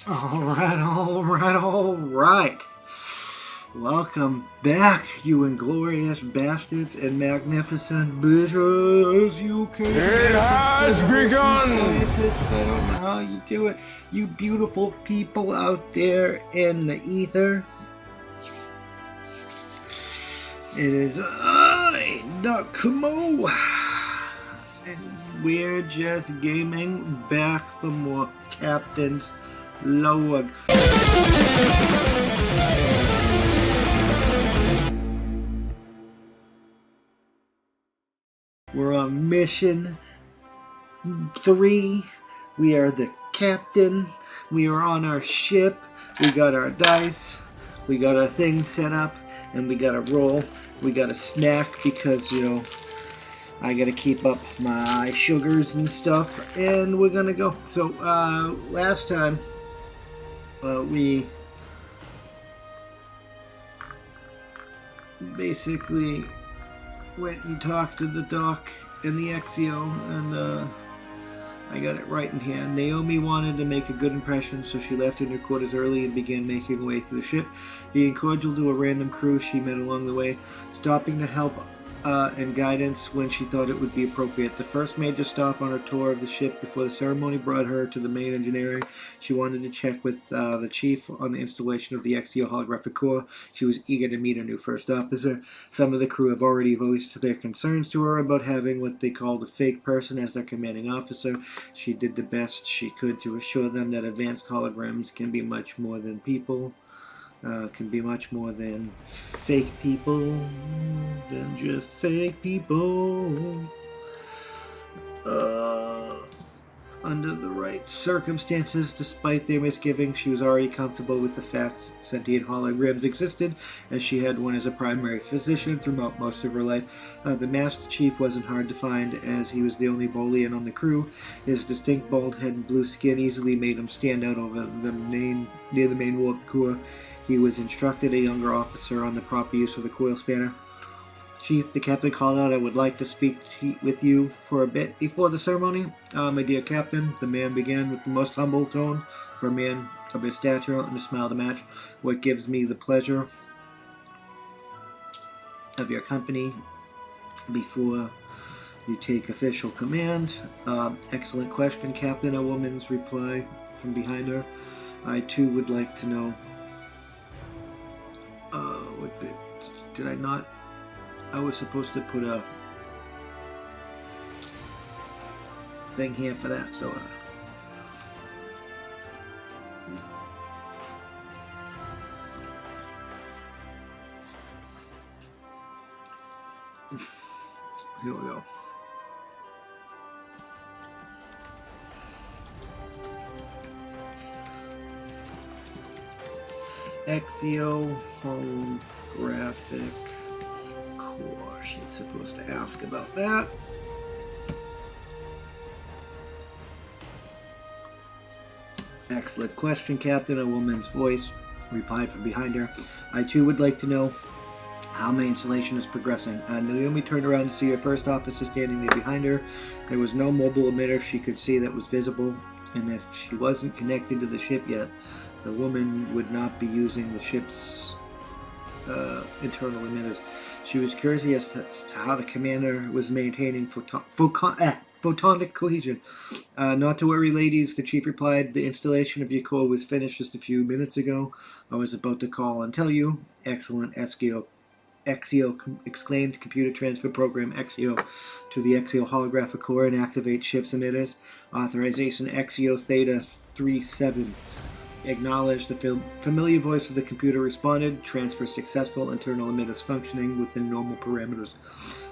Alright. Welcome back, you inglorious bastards and magnificent bitches. You can. It has begun! Scientists, I don't know how you do it. You beautiful people out there in the ether. It is I, Dakota, and we're just gaming back for more Captain's Log. We're on mission 3. We are the captain. We are on our ship. We got our dice. We got our thing set up. And we got to roll. We got a snack because, I got to keep up my sugars and stuff. And we're going to go. So, last time, we basically went and talked to the doc and the Exio, and I got it right in hand. Naomi wanted to make a good impression, so she left in her quarters early and began making her way through the ship. Being cordial to a random crew she met along the way, stopping to help and guidance when she thought it would be appropriate. The first major stop on her tour of the ship before the ceremony brought her to the main engineering. She wanted to check with the chief on the installation of the XEO holographic core. She was eager to meet her new first officer. Some of the crew have already voiced their concerns to her about having what they called a fake person as their commanding officer. She did the best she could to assure them that advanced holograms can be much more than people. Can be much more than fake people, than just fake people. Under the right circumstances, despite their misgivings, she was already comfortable with the facts sentient holograms existed, as she had one as a primary physician throughout most of her life. The Master Chief wasn't hard to find, as he was the only Bolian on the crew. His distinct bald head and blue skin easily made him stand out over near the main warp core. He was instructed a younger officer on the proper use of the coil spanner. Chief, the captain called out, "I would like to speak with you for a bit before the ceremony." My dear captain," the man began with the most humble tone for a man of his stature and a smile to match. "What gives me the pleasure of your company before you take official command?" Excellent question, Captain," a woman's reply from behind her. "I too would like to know." Did I not? I was supposed to put a thing here for that, so here we go. Exio holographic core. She's supposed to ask about that. Excellent question, Captain, a woman's voice replied from behind her. "I too would like to know how my installation is progressing." Naomi turned around to see her first officer standing there behind her. There was no mobile emitter she could see that was visible, and if she wasn't connected to the ship yet, the woman would not be using the ship's internal emitters. She was curious as to how the commander was maintaining photonic cohesion. "Not to worry, ladies," the chief replied. "The installation of your core was finished just a few minutes ago. I was about to call and tell you." "Excellent, Exio exclaimed. "Computer transfer program Exio to the Exio holographic core and activate ship's emitters. Authorization Exio Theta 37. Acknowledged." The familiar voice of the computer responded. "Transfer successful. Internal emitters functioning within normal parameters."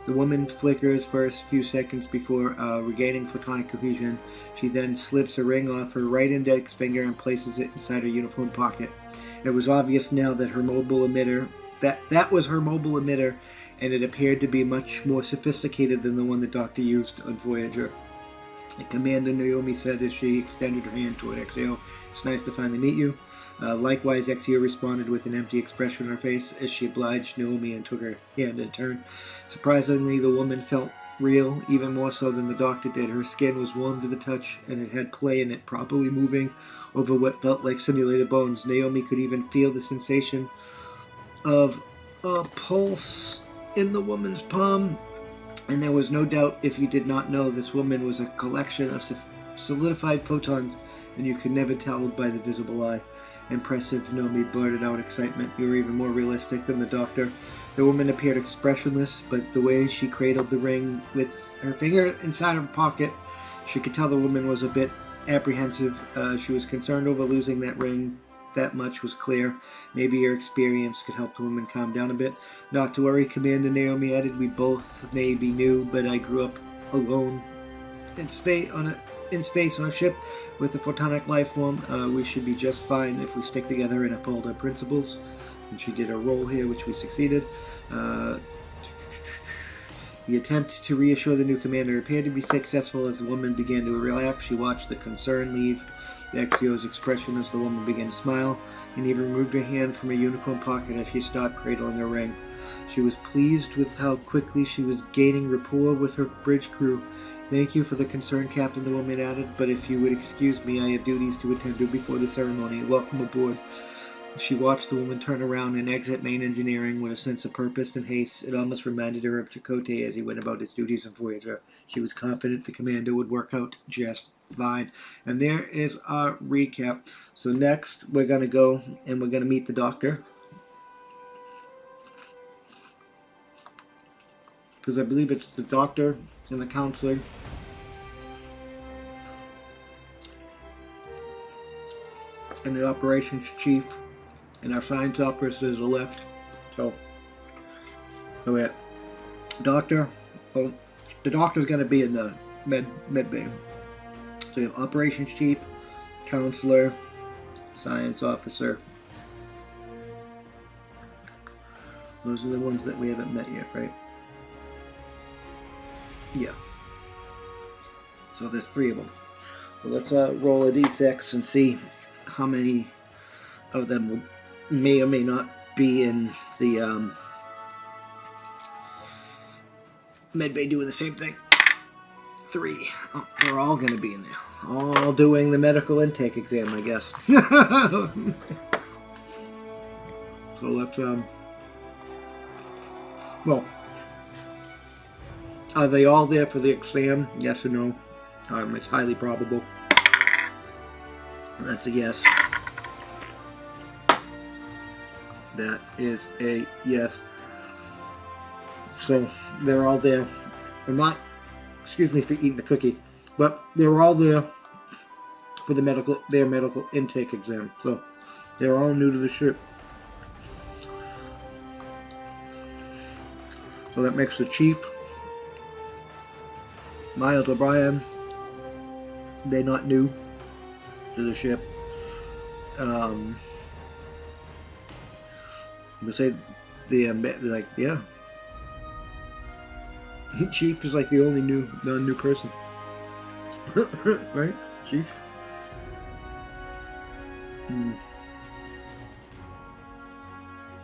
The woman flickers for a few seconds before regaining photonic cohesion. She then slips a ring off her right index finger and places it inside her uniform pocket. It was obvious now that her mobile emitter that was her mobile emitter, and it appeared to be much more sophisticated than the one the doctor used on Voyager. "Commander," Naomi said as she extended her hand toward Exio. "It's nice to finally meet you." Likewise, Exio responded with an empty expression on her face as she obliged Naomi and took her hand in turn. Surprisingly, the woman felt real, even more so than the doctor did. Her skin was warm to the touch, and it had play in it, properly moving over what felt like simulated bones. Naomi could even feel the sensation of a pulse in the woman's palm, and there was no doubt, if you did not know, this woman was a collection of solidified photons, and you could never tell by the visible eye. Impressive, Naomi blurted out excitement. You were even more realistic than the doctor. The woman appeared expressionless, but the way she cradled the ring with her finger inside her pocket, she could tell the woman was a bit apprehensive. She was concerned over losing that ring. That much was clear. Maybe your experience could help the woman calm down a bit. Not to worry, Commander, Naomi added. We both may be new, but I grew up alone in space on a ship with a photonic life form. We should be just fine if we stick together and uphold our principles. And she did a roll here, which we succeeded. The attempt to reassure the new commander appeared to be successful. As the woman began to relax, she watched the concern leave the XEO's expression as the woman began to smile, and even removed her hand from her uniform pocket as she stopped cradling her ring. She was pleased with how quickly she was gaining rapport with her bridge crew. Thank you for the concern, Captain, the woman added, but if you would excuse me, I have duties to attend to before the ceremony. Welcome aboard. She watched the woman turn around and exit main engineering with a sense of purpose and haste. It almost reminded her of Chakotay as he went about his duties in Voyager. She was confident the commander would work out just fine. And there is our recap. So next, we're going to go and we're going to meet the doctor. Because I believe it's the doctor and the counselor. And the operations chief. And our science officers are left. So yeah. Doctor. Well, the doctor's going to be in the med bay. So you have operations chief, counselor, science officer. Those are the ones that we haven't met yet, right? Yeah. So there's 3 of them. So let's roll a d6 and see how many of them may or may not be in the med bay doing the same thing. 3. Oh, they're all going to be in there. All doing the medical intake exam, I guess. So let's, well, are they all there for the exam? Yes or no? It's highly probable. That's a yes. That is a yes. So they're all there. I'm not, excuse me for eating the cookie, but they're all there for the their medical intake exam. So they're all new to the ship. So that makes the chief, Miles O'Brien. They're not new to the ship. I'm gonna say like, yeah. Chief is like the only non-new person. Right? Chief? And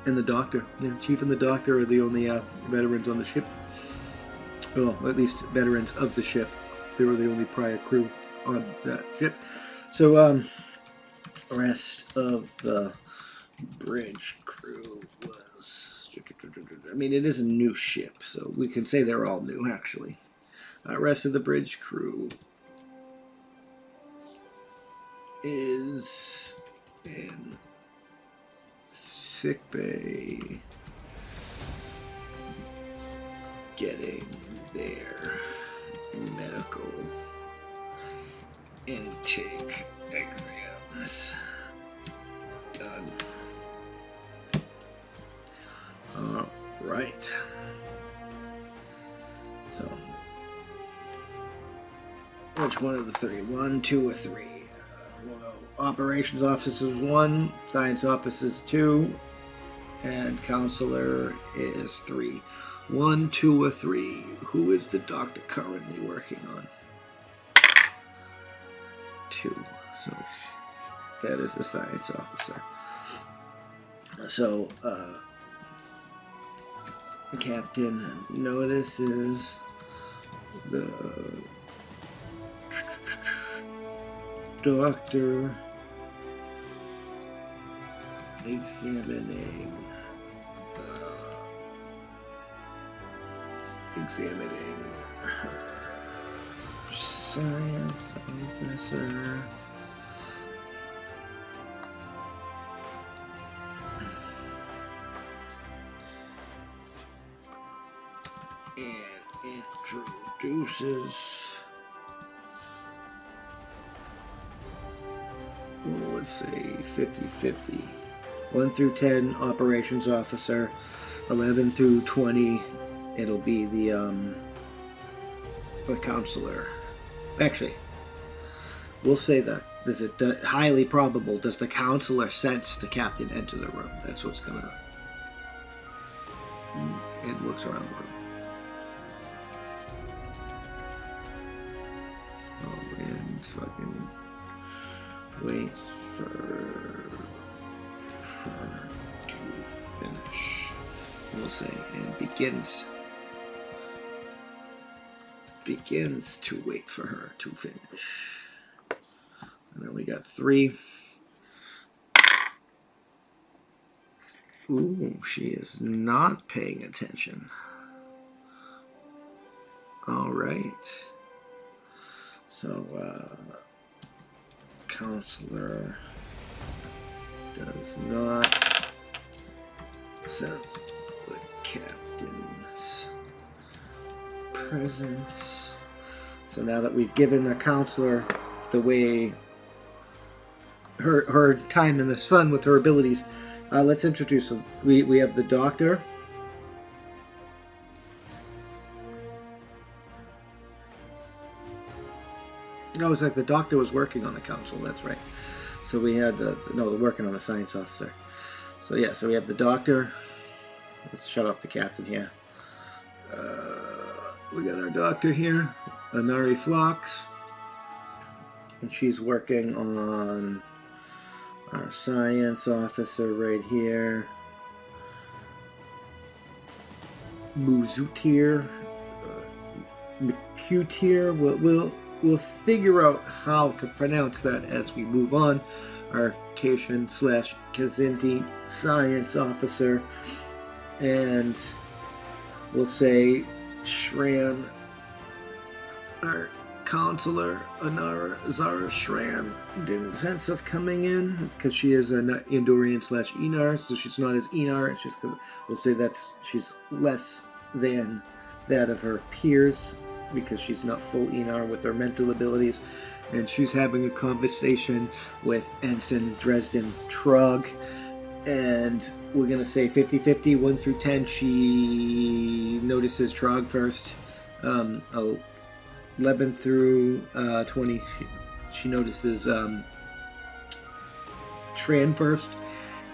the doctor. Yeah, Chief and the doctor are the only veterans on the ship. Well, at least veterans of the ship. They were the only prior crew on that ship. So, rest of the bridge crew was... I mean, it is a new ship, so we can say they're all new, actually. Rest of the bridge crew is in sick bay, getting their medical intake exams done. All right. So, which one of the 3? 1, 2, or 3? We'll go operations officers 1, science officers 2, and counselor is 3. 1, 2, or 3. Who is the doctor currently working on? 2. So that is the science officer. So, Captain Notice is The doctor examining her science officer. And introduces, let's say 50-50. 1 through 10 operations officer, 11 through 20 it'll be the counselor. Actually, we'll say that is it highly probable does the counselor sense the captain enter the room. That's what's gonna. It looks around the room. Oh, and fucking wait for her to finish. We'll say, and begins to wait for her to finish. And then we got 3. Ooh, she is not paying attention. All right. So, counselor does not sense the captain's presence. So now that we've given a counselor the way her time in the sun with her abilities, let's introduce them. We have the doctor. Oh, it's like the doctor was working on the council. That's right. So we had the working on the science officer. So yeah, so we have the doctor. Let's shut off the captain here. We got our doctor here, Anari Phlox, and she's working on our science officer right here, Muzutir, McCutir. We'll figure out how to pronounce that as we move on. Our Tation/Kazinti science officer, and we'll say Shran, our counselor, Anara Zara Shran, didn't sense us coming in because she is an Endorian/Enar, so she's not as Enar. It's just because we'll say she's less than that of her peers because she's not full Enar with her mental abilities. And she's having a conversation with Ensign Dresden Trug. And we're going to say 50-50, 1 through 10. She notices Trog first. 11 through 20, she notices Tran first.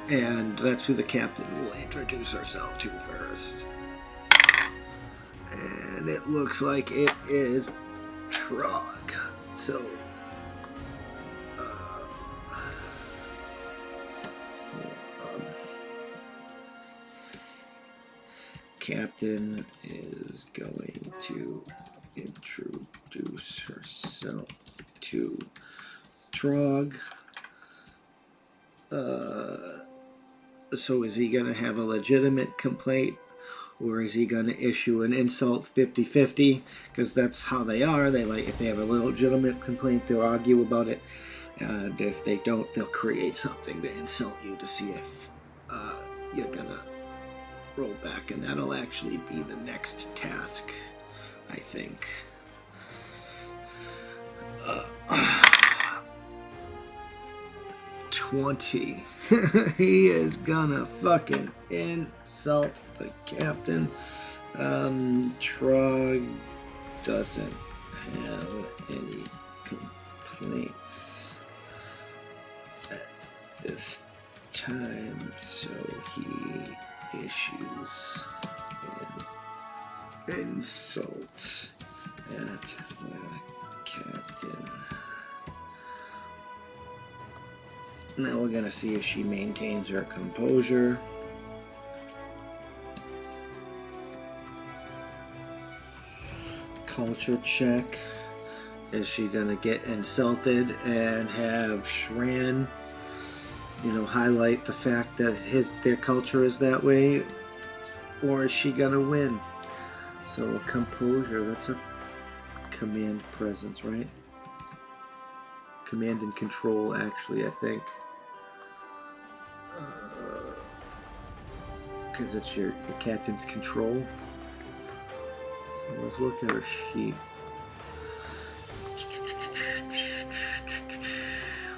And that's who the captain will introduce herself to first. And it looks like it is Trog. So, Captain is going to introduce herself to Trog. So is he going to have a legitimate complaint, or is he going to issue an insult 50-50? Because that's how they are. They like, if they have a legitimate complaint, they'll argue about it. And if they don't, they'll create something to insult you to see if you're going to roll back. And that'll actually be the next task, I think. 20. He is gonna fucking insult the captain. Trog doesn't have any complaints at this time, so he issues an insult at the captain. Now we're going to see if she maintains her composure. culture check. Is she gonna get insulted and have Shran, highlight the fact that their culture is that way, or is she gonna win? So composure, that's a command presence, right? Command and control, actually, I think. Because it's your captain's control. So let's look at her sheet.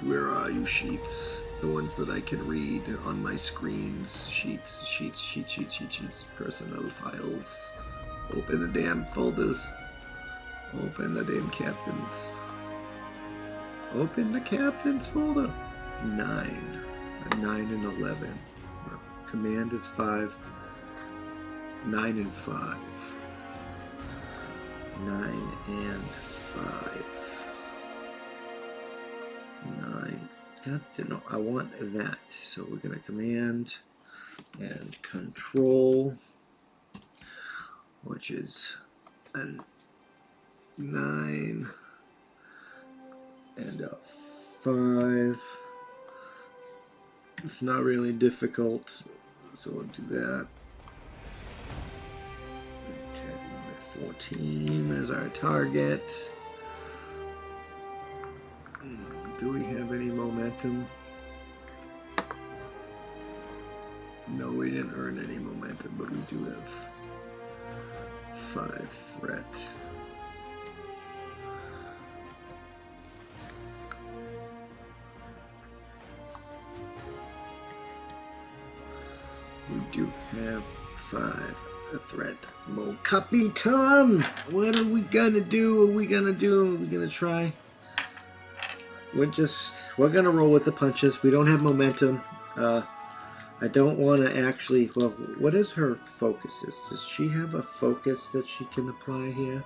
Where are you, sheets? The ones that I can read on my screens. Sheets. Personnel files. Open the damn folders. Open the damn captains. Open the captain's folder. 9. 9 and 11. Command is 5. 9 and 5. 9 and 5. 9. God, no, I want that. So we're going to command and control, which is a 9 and a 5. It's not really difficult, so we'll do that. Okay, 14 is our target. Do we have any momentum? No, we didn't earn any momentum, but we do have 5 threat. We do have 5 threat. Mo Capitan! What are we gonna do? Are we gonna try? We're gonna roll with the punches. We don't have momentum. I don't want to actually, well, what is her focuses? Does she have a focus that she can apply here?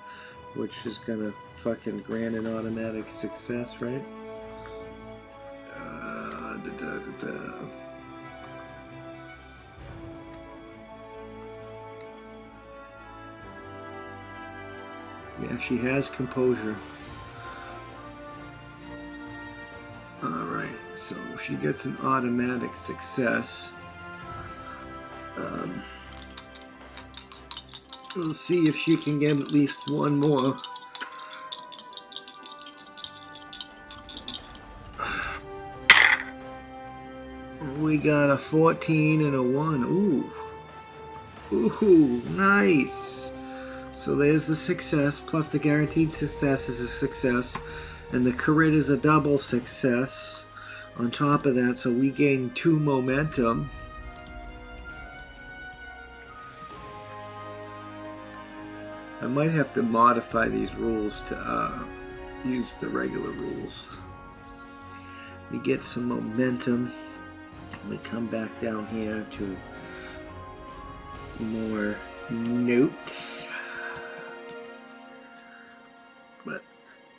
Which is gonna fucking grant an automatic success, right? Yeah, she has composure. Alright, so she gets an automatic success. We'll see if she can get at least one more. We got a 14 and a 1. Ooh, nice. So there's the success, plus the guaranteed success is a success, and the crit is a double success on top of that, so we gain 2 momentum. I might have to modify these rules to use the regular rules. We get some momentum. We come back down here to more notes. But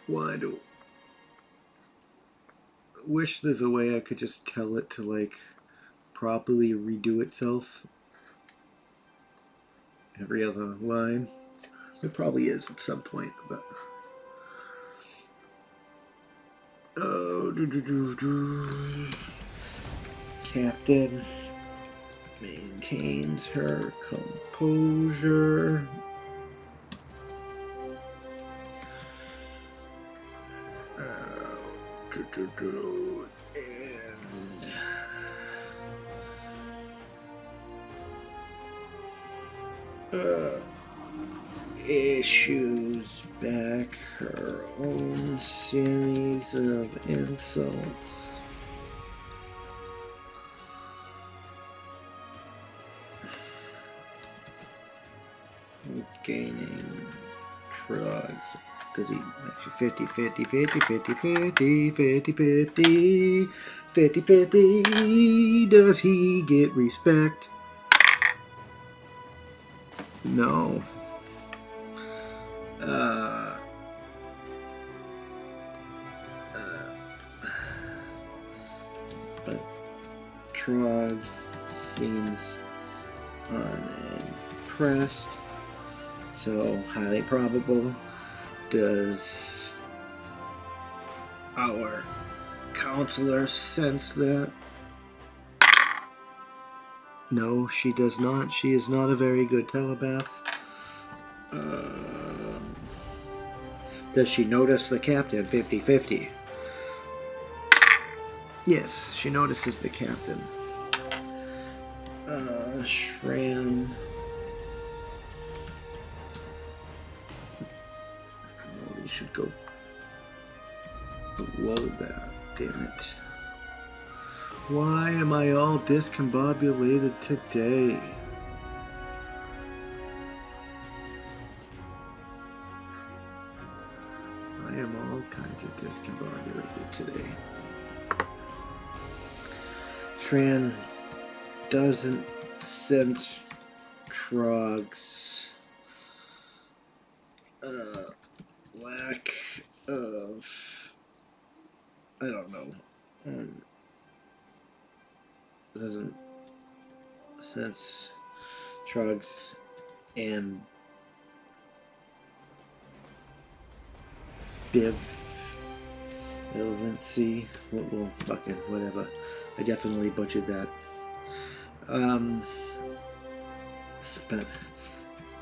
why do... Wish there's a way I could just tell it to, like, properly redo itself every other line. It probably is at some point, but... Oh, Captain maintains her composure. And issues back her own series of insults. Gaining drugs. Does he actually 50? Does he get respect? No. But Trog seems unimpressed, so highly probable Does our counselor sense that? No, she does not. She is not a very good telepath. Does she notice the captain? 50-50. Yes, she notices the captain. Shran. Oh, we should go below that. Damn it. Why am I all discombobulated today? I am all kinds of discombobulated today. Shran doesn't sense Trog's lack of, I don't know, doesn't sense Trog's ambivalency. Well, fucking whatever. I definitely butchered that. But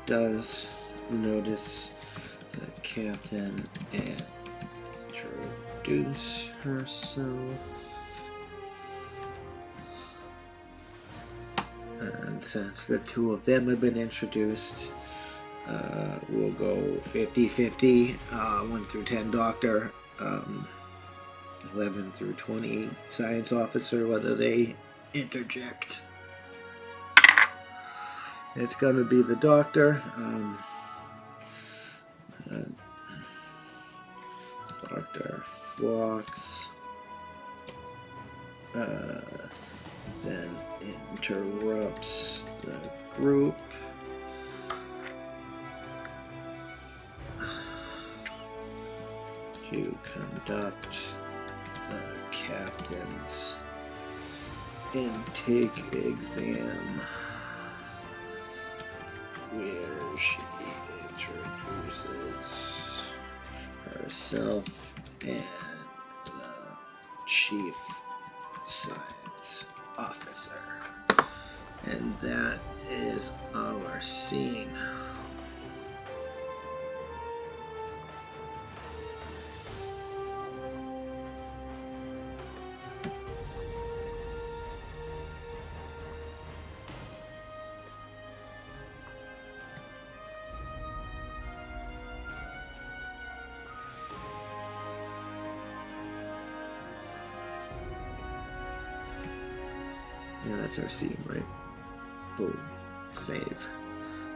does notice the captain introduce herself, and since the two of them have been introduced, we'll go 50-50. 1 through 10 doctor, 11 through 20 science officer, whether they interject. It's gonna be the doctor. Dr. Phlox then interrupts the group to conduct the captain's intake exam, where she introduces herself and the chief science officer. And that is our scene. Yeah, that's our scene, right? Boom. Save.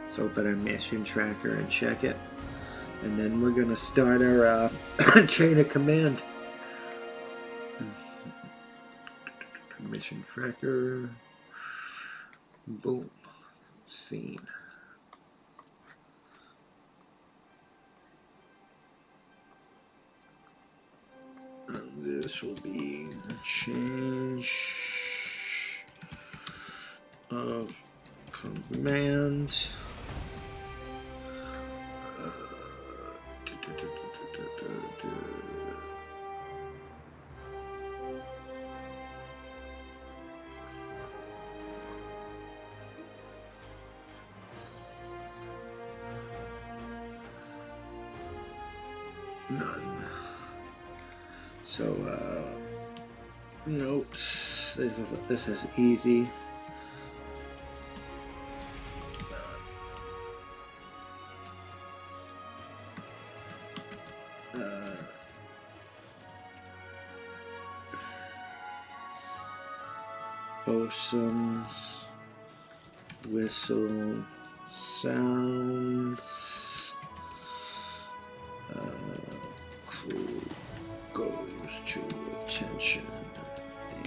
Let's open our mission tracker and check it. And then we're going to start our chain of command. Mission tracker. Boom. Scene. And this will be change of command. None. So, notes. This is easy. Bosun's whistle sounds. Crew goes to attention,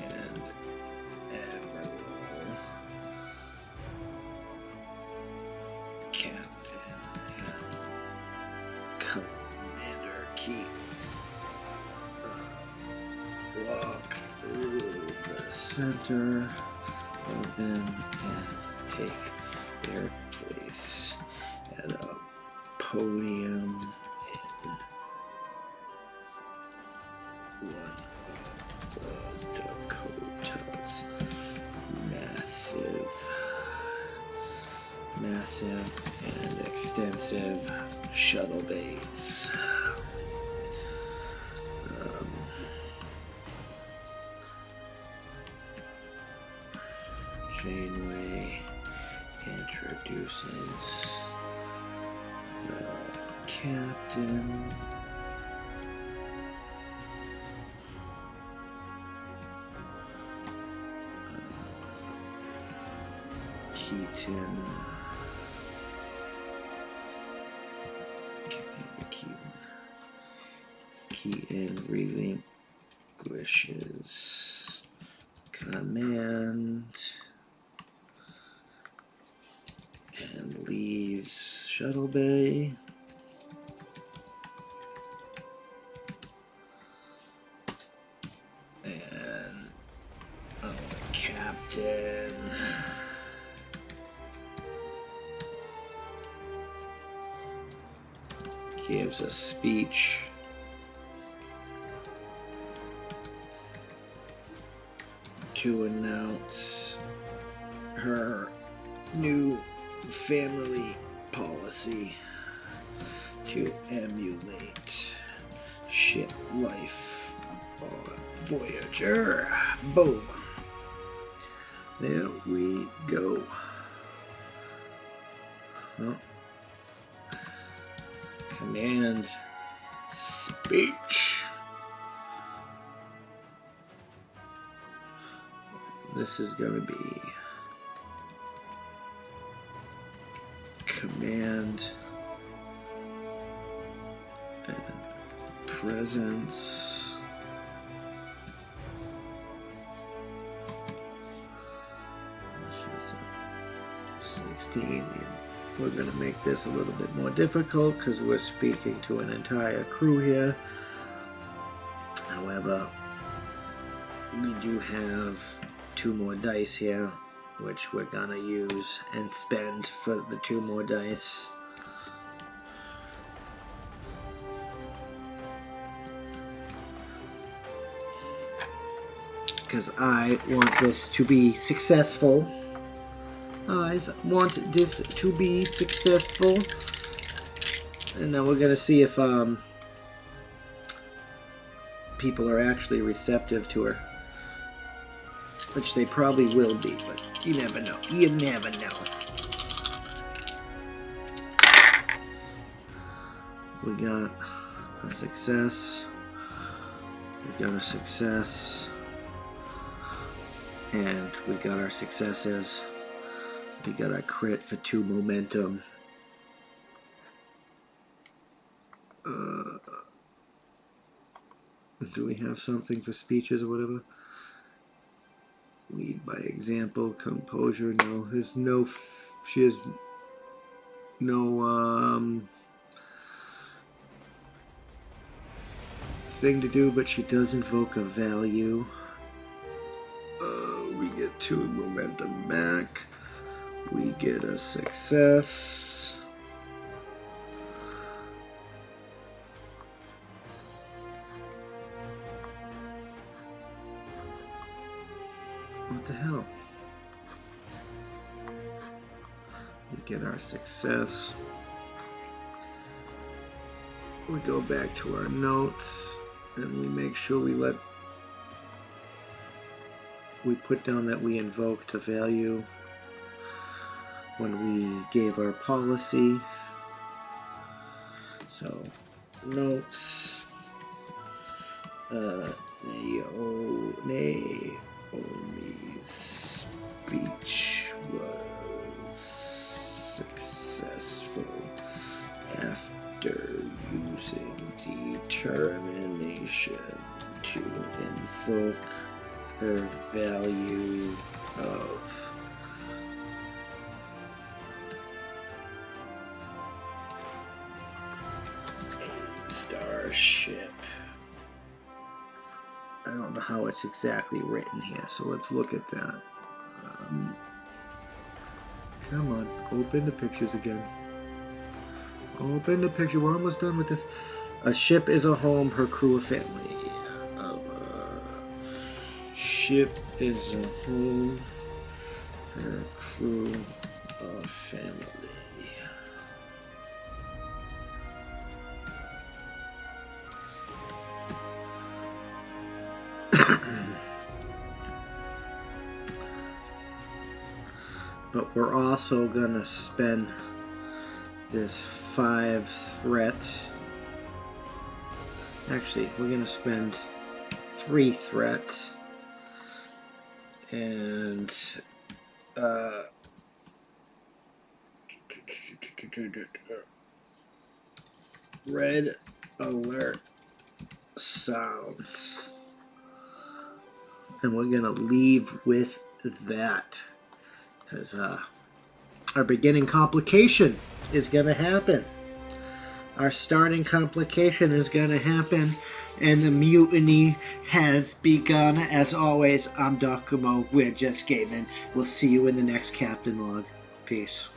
and Admiral, Captain, and Commander keep walk through the center of them and take their place at a podium in defensive shuttle bays. Janeway introduces the captain. Keaton. Keaton relinquishes command and leaves shuttle bay. And captain gives a speech to announce her new family policy to emulate ship life on Voyager. Boom. There we go. Oh. Command speech. This is going to be command and presence. She's 16. We're going to make this a little bit more difficult because we're speaking to an entire crew here. However, we do have 2 more dice here, which we're going to use and spend for the 2 more dice. Because I want this to be successful. I want this to be successful. And now we're going to see if people are actually receptive to her. Which they probably will be, but you never know. You never know. We got a success. We got a success. And we got our successes. We got our crit for 2 momentum. Do we have something for speeches or whatever? Lead by example, composure. No, there's no. She has no thing to do, but she does invoke a value. We get 2 momentum back. We get a success. What the hell? We get our success. We go back to our notes and we make sure we put down that we invoked a value when we gave our policy. So, notes. Naomi's speech was successful after using determination to invoke her value of a starship. I don't know how it's exactly written here, so let's look at that. Come on, open the pictures again. Open the picture. We're almost done with this. A ship is a home, her crew a family. Ship is a home, her crew a family. But we're also gonna spend this 5 threat. Actually, we're gonna spend 3 threat and red alert sounds. And we're gonna leave with that, because our beginning complication is gonna happen. Our starting complication is gonna happen, and the mutiny has begun. As always, I'm Dokumo. We're just gaming. We'll see you in the next Captain Log. Peace.